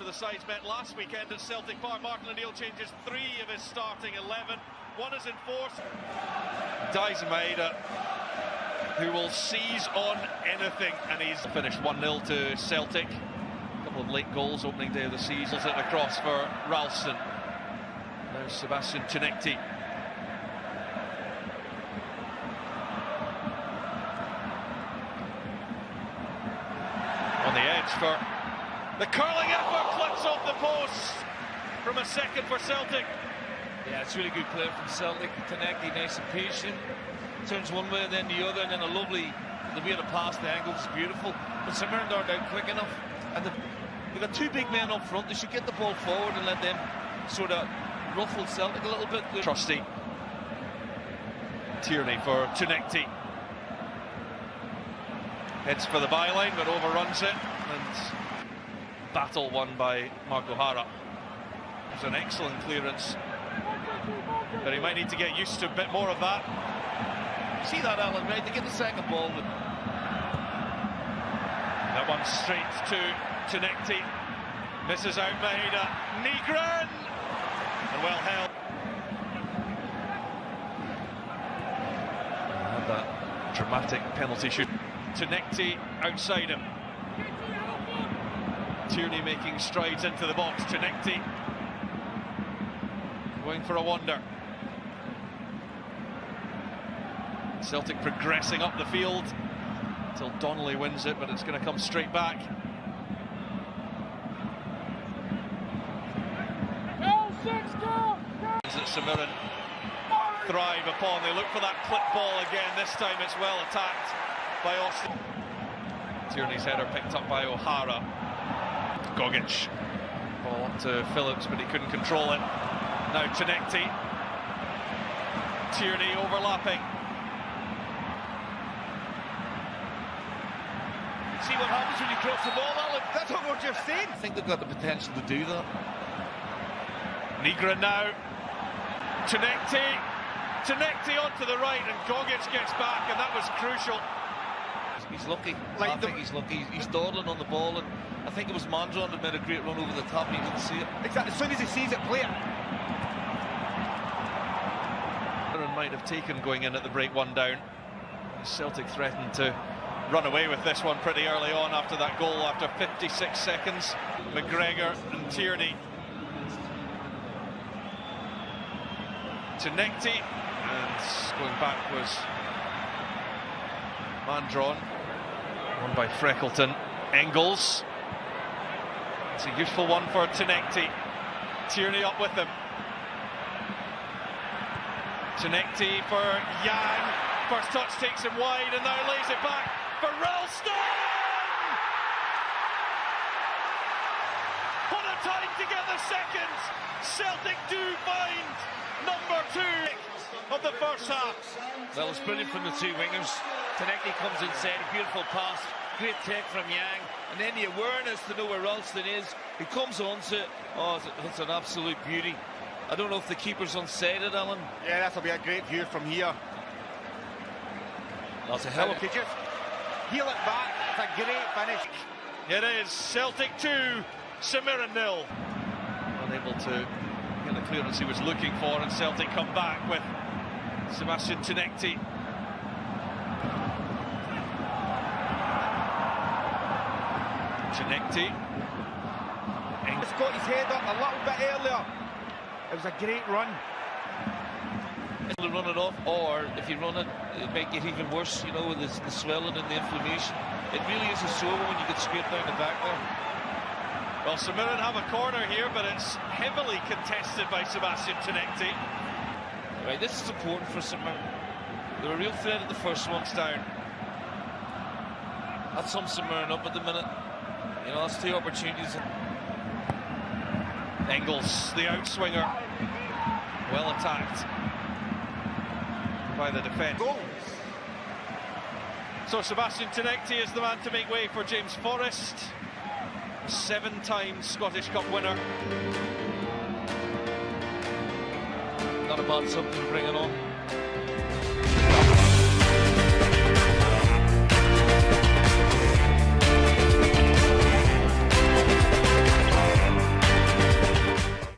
after the sides met last weekend at Celtic Park. Martin O'Neill changes 3 of his starting 11. One is enforced. Dyson Maeda, who will seize on anything, and he's finished 1-0 to Celtic. A couple of late goals opening day of the season. It across for Ralston. Now Sebastian Tounekti. On the edge for the curling effort, clips off the post from a second for Celtic. Yeah, it's really good play from Celtic. Tounekti, nice and patient. Turns one way and then the other, and then a lovely, the way to pass the angle is beautiful. But St Mirren aren't out quick enough. And they've got 2 big men up front. They should get the ball forward and let them sort of ruffle Celtic a little bit. Trusty. Tierney for Tounekti. Heads for the byline, but overruns it. And battle won by Mark O'Hara. It was an excellent clearance, but he might need to get used to a bit more of that. See that, Alan, right? They get the second ball. But that one straight to Tounekti. Misses out Maeda. Mirren! And well held. And that dramatic penalty shoot. Tounekti outside him. Tierney making strides into the box. Tounekti going for a wonder. Celtic progressing up the field until Donnelly wins it, but it's going to come straight back. That St Mirren thrive upon. They look for that clip ball again. This time it's well attacked by Austin. Tierney's header picked up by O'Hara. Gogic. Ball up to Phillips, but he couldn't control it. Now Tounekti. Tierney overlapping. see what happens when you cross the ball, Alan. That's what we're just saying. I think they've got the potential to do that. Mirren now. Tounekti onto the right, and Gogic gets back, and that was crucial. He's lucky. I think he's lucky. He's dawdling on the ball, and I think it was Mandron that made a great run over the top, and he didn't see it. Exactly. As soon as he sees it, play it. Mirren might have taken going in at the break, one down. Celtic threatened to run away with this one pretty early on after that goal, after 56 seconds. McGregor and Tierney. Tounekti, and going back was Mandron, won by Freckleton. Engels, it's a useful one for Tounekti. Tierney up with him. Tounekti for Yang, first touch takes him wide and now lays it back for Ralston! What a time to get the second! Celtic do find number 2 of the first half. Well, it's brilliant from the two wingers. Tounekti comes inside, a beautiful pass, great take from Yang, and then the awareness to know where Ralston is. He comes onto it. Oh, it's an absolute beauty. I don't know if the keeper's unsighted, Alan. Yeah, that'll be a great view from here. That's a hell of a... just heel it back. It's a great finish. It is Celtic 2, St Mirren 0. Unable to get the clearance he was looking for, and Celtic come back with Sebastian Tounekti. Tounekti. He's got his head up a little bit earlier. It was a great run. To run it off, or if you run it, it might get even worse, you know, with the swelling and the inflammation. It really is a sore when you get scraped down the back there. Well, St Mirren have a corner here, but it's heavily contested by Sebastian Tounekti. Right, this is important for St Mirren. They're a real threat at the first one's down. That's some St Mirren up at the minute. You know, that's 2 opportunities. Engels, the outswinger, well attacked by the defence. Goal. So Sebastian Tounekti is the man to make way for James Forrest, 7-time Scottish Cup winner. Not a bad something to bring it on.